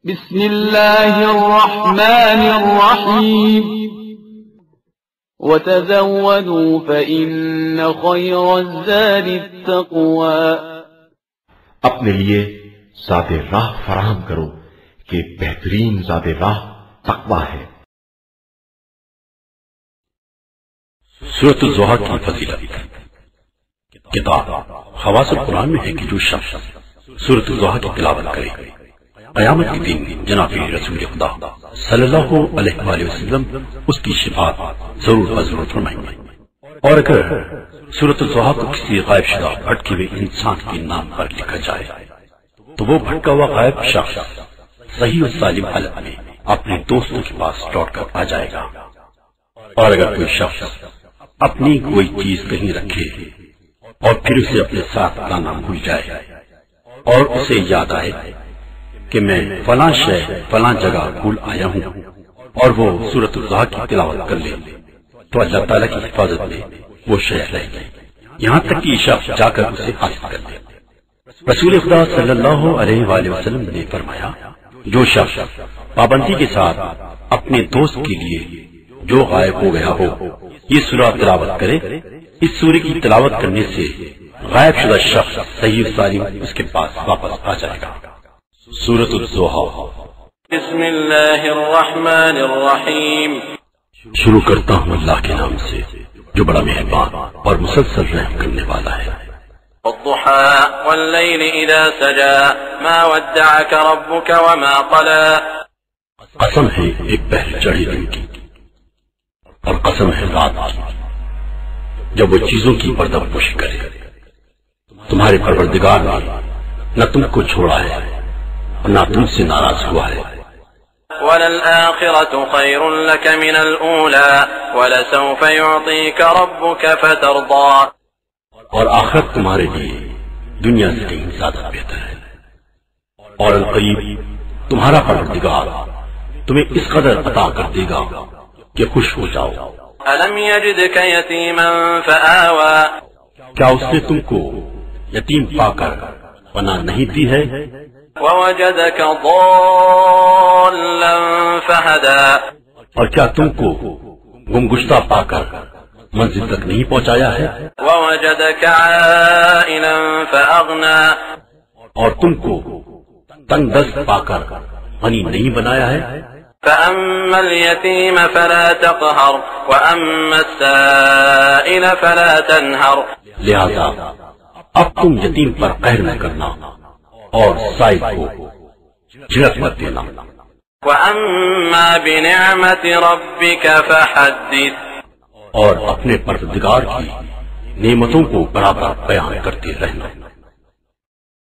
بسم اللہ الرحمن الرحیم وتزودوا فإن خير الزاد التقوى۔ اپنے لیے زاد راہ فراہم کرو کہ بہترین زاد راہ تقویٰ ہے۔ سورۃ الضحیٰ کی فضیلت۔ کتاب خواص القرآن میں ہے کہ جو شخص سورۃ الضحیٰ کی تلاوت کرے قیامت کے دن جناب رسول خدا صلی اللہ علیہ وآلہ وسلم اس کی شفاعت ضرور ضرور فرمائیں گے۔ اور اگر سورۃ الضحیٰ کو کسی غائب شدہ بھٹکے ہوئے انسان کے نام پر لکھا جائے تو وہ بھٹکا ہوا غائب شخص صحیح و سالم حالت میں اپنے دوستوں کے پاس لوٹ کر آ جائے گا۔ اور اگر کوئی شخص اپنی کوئی چیز کہیں رکھے اور پھر اسے اپنے ساتھ لانا بھول جائے اور اسے یاد آئے کہ میں فلاں شے فلاں جگہ بھول آیا ہوں اور وہ سورۃ الضحیٰ کی تلاوت کر لے تو اللہ تعالیٰ کی حفاظت میں وہ شے رہے گی یہاں تک کہ شخص جا کر اسے حاصل کر لے۔ رسول خدا صلی اللہ علیہ وآلہ وسلم نے فرمایا، جو شخص پابندی کے ساتھ اپنے دوست کے لیے جو غائب ہو گیا ہو یہ سورہ تلاوت کرے، اس سورہ کی تلاوت کرنے سے غائب شدہ شخص صحیح سالم اس کے پاس واپس آ جائے گا۔ سورۃ الضحیٰ۔ بسم اللہ الرحمن الرحیم۔ شروع کرتا ہوں اللہ کے نام سے جو بڑا مہربان اور مسلسل رحم کرنے والا ہے۔ والضحى والليل اذا سجى ما ودعك ربك وما قلى۔ قسم ہے ایک پہر چڑھے دن کی اور قسم ہے رات کی جب وہ چیزوں کی پردہ پوشی کرے۔ تمہارے پروردگار نے نہ تم کو چھوڑا ہے اور نہ تم سے ناراض ہوا ہے۔ وَلَلْآخِرَةُ خَيْرٌ لَكَ مِنَ الْأُولَى وَلَسَوْفَ يُعْطِيكَ رَبُّكَ فَتَرْضَىٰ۔ اور آخرت تمہارے لیے دنیا سے کہیں زیادہ بہتر ہے اور القریب تمہارا پروردگار تمہیں اس قدر عطا کر دے گا کہ خوش ہو جاؤ۔ أَلَمْ يَجِدْكَ يَتِيمًا فَآوَىٰ۔ کیا اس نے تم کو یتیم پا کر پناہ نہیں دی ہے؟ وَوَجَدَكَ ضَالًّا فَهَدَىٰ۔ اور کیا تم کو گمگشتہ پا کر منزل تک نہیں پہنچایا ہے؟ وَوَجَدَكَ عَائِلًا فَأَغْنَىٰ۔ اور تم کو تنگ دست پا کر غنی نہیں بنایا ہے؟ فَأَمَّا الْيَتِيمَ فَلَا تَقْهَرْ وَأَمَّا السَّائِلَ فَلَا تَنْهَرْ۔ لہذا اب تم یتیم پر قہر نہ کرنا اور سائل کو جھڑک مت دینا۔ وَأَمَّا بِنِعْمَةِ رَبِّكَ فَحَدِّثْ۔ اور اپنے پروردگار کی نعمتوں کو برابر بیان کرتے رہنا۔